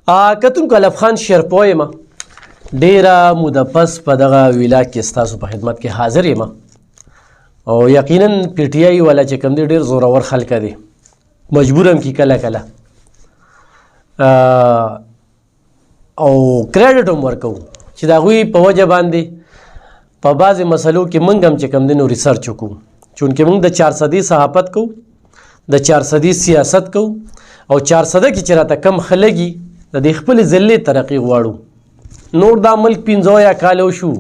کتونکو علف خان شیرپو یم. ډېره موده پس په دغه ویلا کې ستاسو په خدمت کې حاضر یم او یقینا پی ټي آی والا چې کوم دی ډېر زورور خلک دي، مجبور هم کي کله کله او کریډټ هم ورکوو چې د هغوی په وجه باندې په بعضې مسلو کې موږ هم چې کوم دی نو ریسرچ وکړو، چونکې موږ د 400 صحافت کوو، د 400 سیاست کوو او 400 کې چې راته کم خلک د دې خپلې ضلعې ترقي غواړو. نور دا ملک 15 کاله وشو،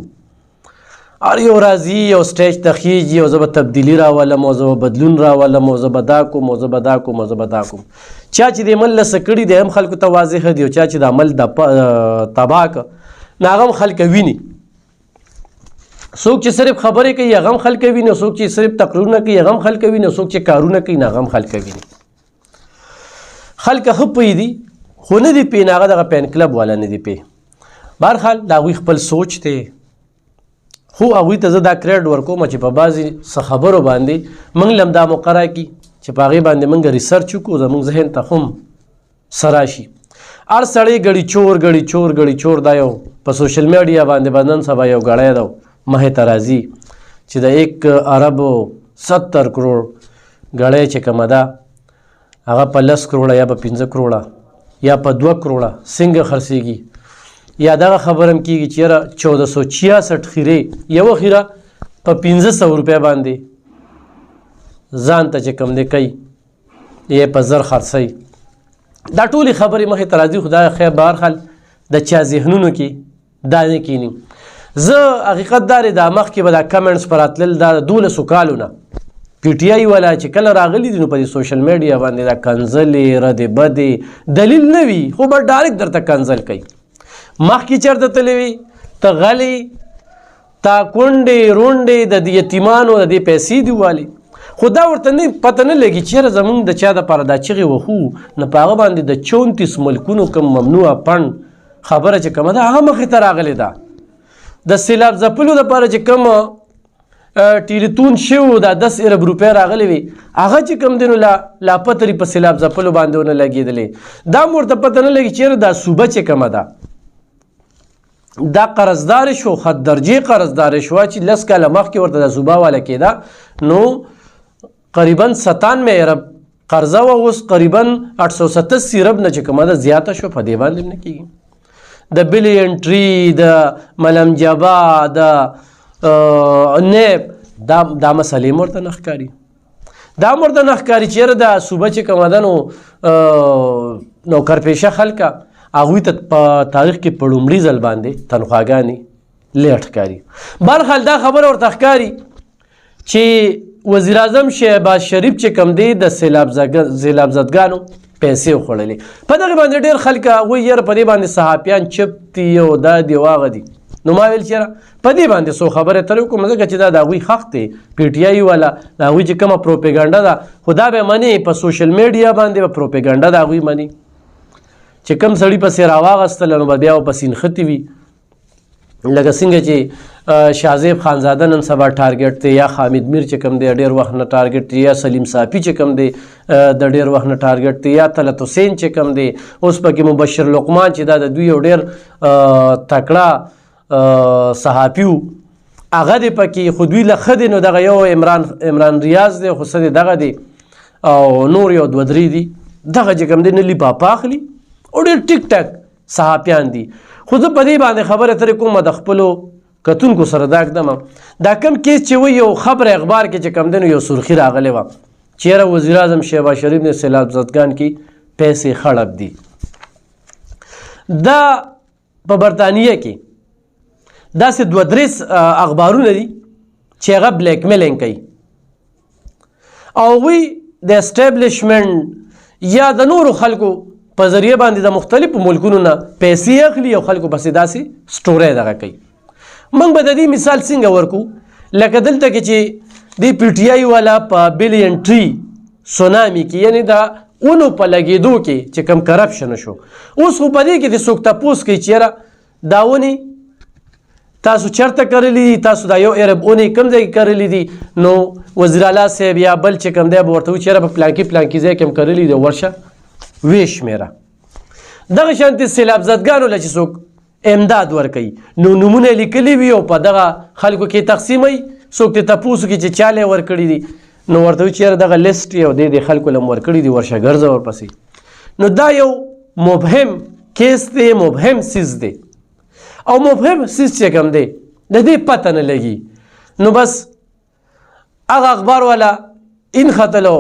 هر یو راځي یو سټیج ته خیږي او زه به تبدیلي راولم او زه به بدلون راولم او زه به دا کوم او زه به دا کوم او زه به دا کوم. چا چې د عمل له څه کړي دی هم خلکو ته واضح دی او چا چې د عمل تباه کړ نو هغه هم خلک ویني. څوک چې صرف خبرې کوي هغه هم خلک ویني، څوک چې صرف تقریرونه کوي هغه هم خلک ویني، څوک چې کارونه کوي هغه هم خلک ویني. خلک ښه پوهې دي خو نه دي پوهې، هغه دغه پین کلب والا نه دي پوهې. بهرحال د هغوی خپل سوچ دی، خو هغوی ته زه دا کریډ ورکوم چې په بعضې څه خبرو باندې موږ له هم دا موقع راکړي چې په هغې باندې موږ ریسرچ وکړو، زموږ ذهن ته هم څه راشي. هر سړی ګړي چور ګړي چور ګړي چور دا یو په سوشل میډیا باندې به نن سبا یو ګړی ده مخې ته راځي چې د 1 ارب 70 کروړ ګړی چې کومه ده هغه په 10 کروړه یا په 15 کروړه یا په 2 کروړه څنګه خرڅېږي. یا دغه خبر هم کېږي چې یاره 1466 خیرې یوه خیره په 1500 روپۍ باندې ځان ته چې کوم دی کوي یا په زر خرڅوي. دا ټولې خبرې مخې ته راځي، خدای خیر به هر حال د چا ذهنونو کې دا نه کیني. زه حقیقت دا دی دا مخکې به دا کمنټس پر راتلل دا 12 کالو نه پی ټي آی والا چې کله راغلي دي نو په دې سوشل میډیا باندې دا کنځلې ردې بدې دلیل نه وي خو به ډایرکټ درته کنځل کوي. مخکې چېرته تللی وي ته غلې تا کونډې رونډې د یتیمانو د دې پیسې دي والي، خو دا ورته نه پته نه لګي چې یاره زموږ د چا دپاره دا چغې وهو نو په هغه باندې د 34 ملکونو کوم ممنوعه پڼ خبره چې کومه ده هغه مخې ته راغلې ده. د سیلاب ځپلو دپاره چې کوم ټیلیتون شوي دا 10 ارب روپۍ راغلی وي هغه چې کوم دی نو لا پترې په سیلاب ځپلو باندې ونه لګېدلې. دا م ورته پته نه لګي چې یاره دا صوبه چې کومه ده دا قرضدار شو، خط درجې قرضدار شو چې 10 کاله مخکې ورته د صوبه والا کېده نو قریبا 97 ارب قرضه وه، اوس قریبا 887 ارب نه چې کومه ده زیاته شو، په دې باندې نه کېږي. د بلیون ټري د ملمجبا د نیب دا مسلې م ورته نه ښکاري. دا م ورته نه ښکاري چې یاره دا صوبه چې کومه ده نو نوکرپېشه خلکه هغوی ته په تاریخ کې په لومړي ځل باندې تنخواګانې لیټ ښکاري. بهرحال دا خبره ورته ښکاري چې وزیر اعظم شهباز شریف چې کوم دی د سیلابزدګانو پیسې وخوړلې. په دغې باندې ډېر خلک هغوی یاره په دې باندې صحافیان چپ دي او دا دي او هغه دي. نو ما ویل چې یاره په دې باندې څو خبرې اترې وکړو ځکه چې دا د هغوی حق دی، پی ټي آی والا د هغوی چې کومه پروپیګنډه ده خو دا به منې په سوشل میډیا باندې به پروپیګنډه د هغوی مني چې کوم سړي پسې راواغستله نو به بیا ورپسې نښتې وي. لکه څنګه چې شاهزیب خانزاده نن سبا ټارګټ دی، یا حامد میر چې کوم دی ډېر وخت نه ټارګټ دی، یا سلیم صافي چې کوم دی د ډېر وخت نه ټارګټ دی، یا طلعت حسین چې کوم دی، اوس پکې مبشر لقمان چې دا د دوی یو ډېر تکړه صحافي و هغه دی پکې، خو دوی له ښه دی نو دغه یو عمران ریاض دی خو څه دی دغه دی او نور یو 2-3 دي دغه چې کوم دی نه لیپاپه اخلي او ډېر ټیک ټاک صحافیان دي. خو زه په دې باندې خبرې اترې کوم د خپلو کتونکو سره دا ږدم دا کوم کیس چې وایي یو خبر اخبار کې چې کوم دی نو یو سرخي راغلی وه چې یاره وزیر اعظم شهباز شریف نه سیلاب زدګان کې پیسې خړب دي. دا په برطانیه کې داسې 2-3 اخبارونه دي چې هغه بلیک میلینګ کوي او هغوی د اسټیبلیشمنټ یا د نورو خلکو په ذریعه باندې د مختلفو ملکونو نه پیسې اخلي او خلکو پسې داسې سټورۍ دغه کوي. موږ به د دې مثال څنګه ورکو لکه دلته کې چې د پی ټي آی والا په بلیون ټري سونامي کې یعنې د اونو په لګېدو کې چې کوم کرپشن شو اوس خو په دې کې د څوک تپوس کوي چې یاره دا ونې تاسو چېرته کرلي دي، تاسو دا یو ارب اونې کوم ځای کې کرلي دي نو وزیر اعلی صاحب یا بل چې کوم دی به ورته وایي چې یاره په پلانکي ځای کې هم کرلي دي ورشه ویې شمېره. دغه شانتي سیلاب زدګانو له چې څوک امداد ورکوي نو نمونه لیکلي وي او په دغه خلکو کې تقسیموي څوک ته تپوس کوي چې چاله ورکړي دي نو ورته وایي چېرې دغه لیسټ یو د خلکو له ورکړي دي ورشه ګرځه ورپسې نو دا یو مبهم کیس دی مبهم سیز دی او مبهم سیز چې کوم دی د دې پته نه لګي نو بس هغه اخبار والا ان خطلو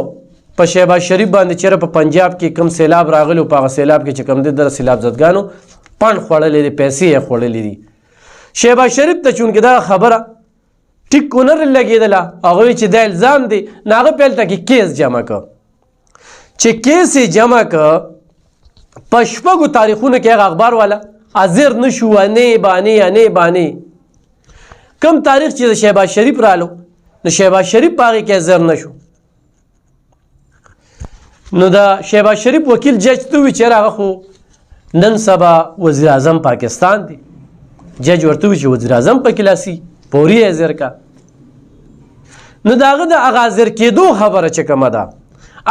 په شهباز شریف باندې چېرې په پنجاب کې کم سیلاب راغلی په هغه سیلاب کې چې کوم دی د سیلاب زدګانو پاڼ خوړلې دي پیسې یې خوړلې دي شهباز شریف ته چونکې دا خبره ټیک کونه لګېدله هغه وایي چې دا الزام دی نو هغه پیلته کې کیس جمع کړ چې کیس یې جمع کړ په شپږو تاریخونو کې هغه اخبار والا حاضر نه شو انې بانې کم تاریخ چې د شهباز شریف رالو نو شهباز شریف په هغې کې حاضر نه شو نو د شهباز شریف وکیل جج ته ووایي چې هغه خو نن سبا وزیر اعظم پاکستان دی جج ورته ووایي چې وزیر اعظم پکې لاسي پوري یې حاضر کا نو د هغه د هغه حاضر کېدو خبره چې کومه ده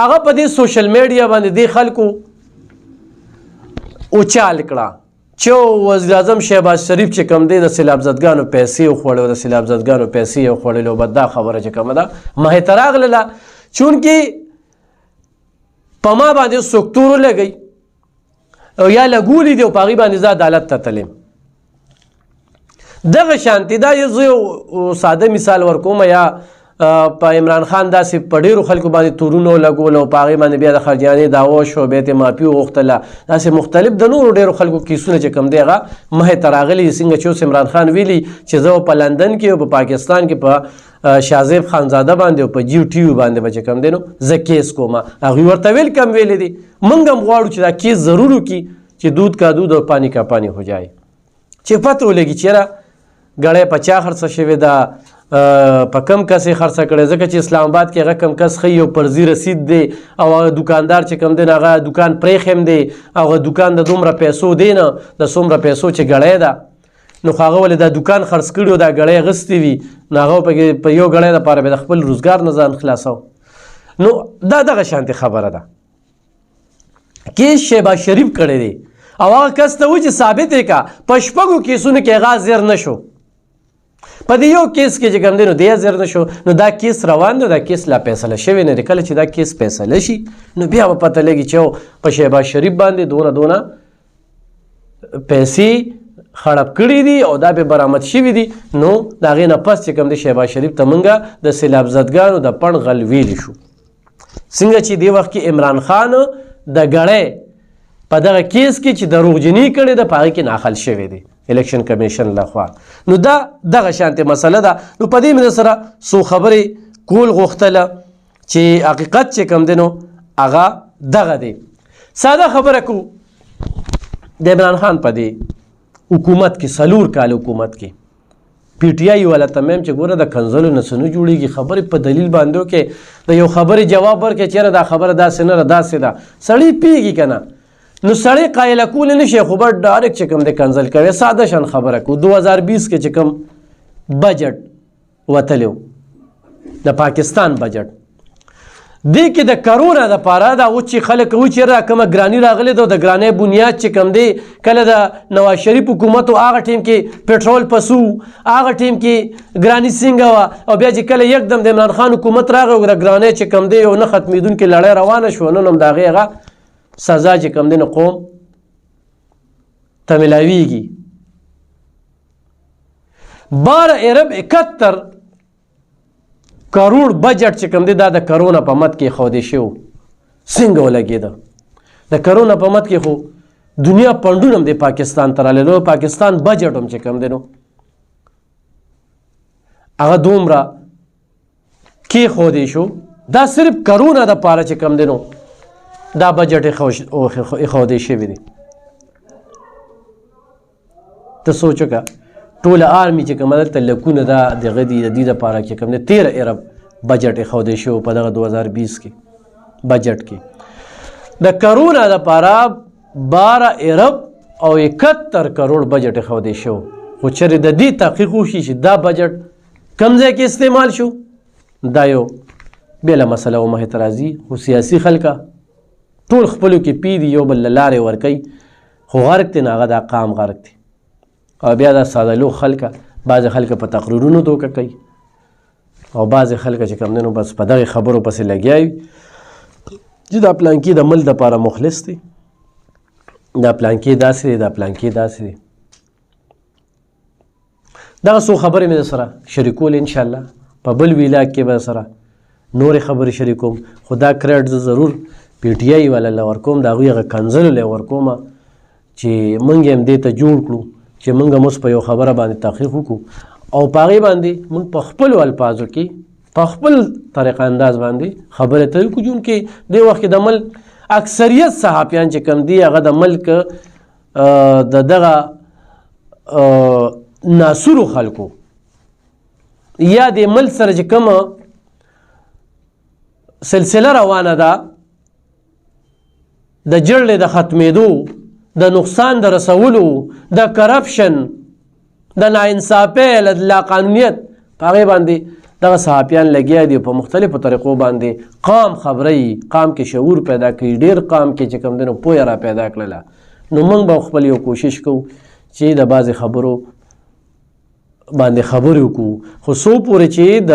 هغه په دې سوشل میډیا باندې دې خلکو اوچال کړه چې وزیر اعظم شهباز شریف چې کوم دی د سیلاب زدګانو پیسې وخوړلو د سیلاب زدګانو پیسې یې وخوړلو به دا خبره چې کومه ده مخې ته راغلله چونکې په ما باندې څوک تورو لګوي او یا لګولي دي او په هغې باندې زه عدالت ته تلم دغه شانتي دا زه یو ساده مثال ورکوم یا په عمران خان داسې په ډېرو خلکو باندې تورونه لګول او په هغې باندې بیا د خرجانې دعوا شعبې ته معافي وغوښتله داسې مختلف د نورو ډېرو خلکو کیسونه چې کوم دی هغه مخې ته راغلي څنګه چې اوس عمران خان ویلي چې زه په لندن کې او په پاکستان کې په شاهزیب خانزاده باندې او په جیو ټي وي باندې به چې کوم دی نو زه کیس کوم هغوی ورته ویل کم ویلی دي موږ هم غواړو چې دا کیس ضرور وکړي چې دود کا دود او پانی کا پانی هو جائے چې پته ولګي چېرې ګړی په چا خرڅه شوې ده په کم کس یې خرڅه کړې ځکه چې اسلام آباد کې هغه کم کس ښیي او فرضي رسید دی او هغه دوکاندار چې کوم دی نو هغه دوکان پرېښیم دی او هغه دوکان د دومره پیسو دی نه د څومره پیسو چې ګړی ده نو خو هغه ولې دا دوکان خرڅ کړي او دا ګړی اخیستی وي نو هغه په یو ګړی دپاره به د خپل روزګار نه ځان خلاصو نو دا دغه شانتې خبره ده کیس شهباز شریف کړی دی او هغه کس ته وایي چې ثابت یې کا په شپږو کیسونو کې هغه حاضر نه شو په دې یو کیس کې چې کوم دی نو دی حاضر نه شو نو دا کیس روان دی دا کیس لا فیصله شوی نه دی کله چې دا کیس فیصله شي نو بیا به پته لګي چې په شهباز شریف باندې دونه پیسې خړپ کړي دي او دا به برآمد شوي دي نو د هغې نه پس چې کوم دی شهباز شریف ته موږ د سیلاب زدګانو د پڼ غل ویلی شو څنګه چې دې وخت کې عمران خان د ګړی په دغه کیس کې چې دروغجني کړې ده په هغې کې ناخل شوی دی الیکشن کمیشن لخوا نو دا دغه شانتې مسله ده نو په دې مې سره څو خبرې کول غوښتله چې حقیقت چې کوم دی نو هغه دغه دی ساده خبره کو د عمران خان په دې حکومت کې څلور کال حکومت کې پی ټی آی والا ته میم چې ګوره د کنځلو نه څه نه جوړېږي خبرې په دلیل باندې وکړې د یو خبرې جواب ورکړې چېرې دا خبره داسې نه ده داسې ده سړی پیږي که نه نو سړی قایله کولی نه شي خو به ډایرکټ چې کوم دی کنځل کوي ساده شان خبره کو 2020 کې چې کوم بجټ وتلی د پاکستان بجټ دې کې د کرونا دپاره دا اوس چې خلک وایي چې کومه ګراني راغلې ده د ګرانۍ بنیاد چې کوم دی کله د نواز شریف حکومت هغه ټیم کې پټرول پسو هغه ټیم کې ګراني څنګه وه او بیا چې کله یکدم د عمران خان حکومت راغی او د ګرانۍ چې کوم دی یو نه ختمېدونکې لړۍ روانه شوه نن هم د هغې هغه سزا چې کوم دی نو قوم ته ملاویږي 12 ارب 71 کروڑ بجټ چې کوم دی دا د کرونا په مد کې ښودی شو څنګه ولګېده د کرونا په مد کې خو دنیا پنډون هم دی پاکستان ته راغلی نو پاکستان بجټ هم چې کوم دی نو هغه دومره کېښودی شو دا صرف کرونا دپاره چې کوم دی نو دا بجټ ایښودی شوی دی ته سوچ وکړه ټوله آرمي چې کومه دلته لکونه دا دغه دي د دې دپاره چې کوم دی 13 ارب بجټ ایښودی شوی په دغه 2020 کې بجټ کې د کرونا دپاره 12 ارب او 71 کروڑ بجټ ایښودی شوی خو چېرې د دې تحقیق وشي چې دا بجټ کوم ځای کې استعمال شو دا یو بېله مسله و مخې ته راځي خو سیاسي خلکه ټول خپلو کې پی دي یو بل له لارې ورکوي خو غرق دی، نه هغه د قام غرق دی. او بیا دا سادهلو خلکه، بعضې خلک په تقریرونو دوکه کوي او بعضې خلک چې کوم دی نو بس په دغې خبرو پسې لګیا وي چې دا پلانکي د ملک دپاره مخلص دی، دا پلانکي داسې دی، دا پلانکي داسې دی. دغه څو خبرې مې در سره شریکول انشاءالله. په بل ویلاګ کې به سره نورې خبرې شریکوم، خو دا کریډ زه ضرور پی ټي آی والا له ورکوم، د هغوی هغه کنځلو له ورکوم چې موږ هم دې ته جوړ کړو چې موږ هم اوس په یو خبره باندې تحقیق وکړو او په هغې باندې موږ په خپلو الفاظو کې په خپل طریقه انداز باندې خبرې ته وکړو. چونکې دې وخت کې د ملک اکثریت صحافیان چې کوم دي هغه د ملک د دغه ناصرو خلکو یا د ملک سره چې کومه سلسله روانه ده د جړلې د ختمېدو، د نقصان د رسولو، د کرپشن، د ناانصافۍ، د لاقانونیت، په هغې باندې دغه صحافیان لګیا دي په مختلفو طریقو باندې قام خبروي، قام کې شعور پیدا کوي، ډېر قام کې چې کوم دی نو پویه را پیدا کړله. نو موږ به خپل یو کوشش کوو چې د بعضې خبرو باندې خبرې وکړو، خو څو پورې چې د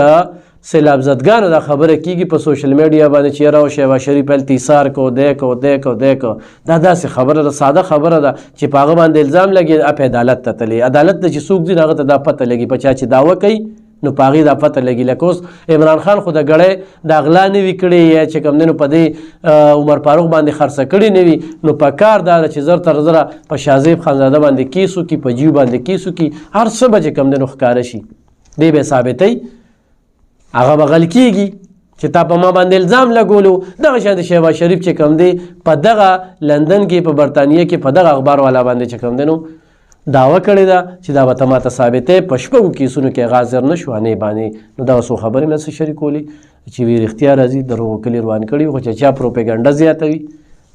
سیلاب زدګانو دا خبره کېږي په سوشل میډیا باندې چې یاره او شهباز شریف هلته ایثار کو دی کو دی کو دی کو، دا داسې خبره ده، ساده خبره ده چې په هغه باندې الزام لګي. اپ عدالت ته تللی، عدالت ته چې څوک ځي هغه ته دا پته لګي، په چا چې دعوه کوي نو په هغې دا پته لګي. لکه اوس عمران خان خو د ګړی د اغلا نه وي کړې یا چې کوم دی نو په دې عمر فاروق باندې خرڅه کړې نه وي، نو په کار دا ده چې زر تر زره په شاهزیب خانزاده باندې کیس وکړي، په جیو باندې کیس وکړي، هر څه به چې کوم دی نو ښکاره شي، دی به ثابتوي، هغه به غل کېږي چې تا په ما باندې الزام لګولو. دغه شان د شهباز شریف چې کوم دی په دغه لندن کې، په برطانیه کې، په دغه اخبار والا باندې چې کوم دی نو دعوه کړې ده چې دا به ته ماته ثابتې، په شپږو کیسونو کې هغه حاضر نه شو انې باندې. نو دغه څو خبرې مې څه شریکولې چې وی رښتیا راځي، دروغو کلي روان کړي، خو چې چا پروپیګنډه زیاتوي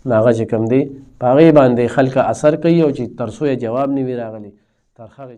نو هغه چې کوم دی په هغې باندې خلک اثر کوي او چې تر څو یې جواب نه وي راغلی تر هغې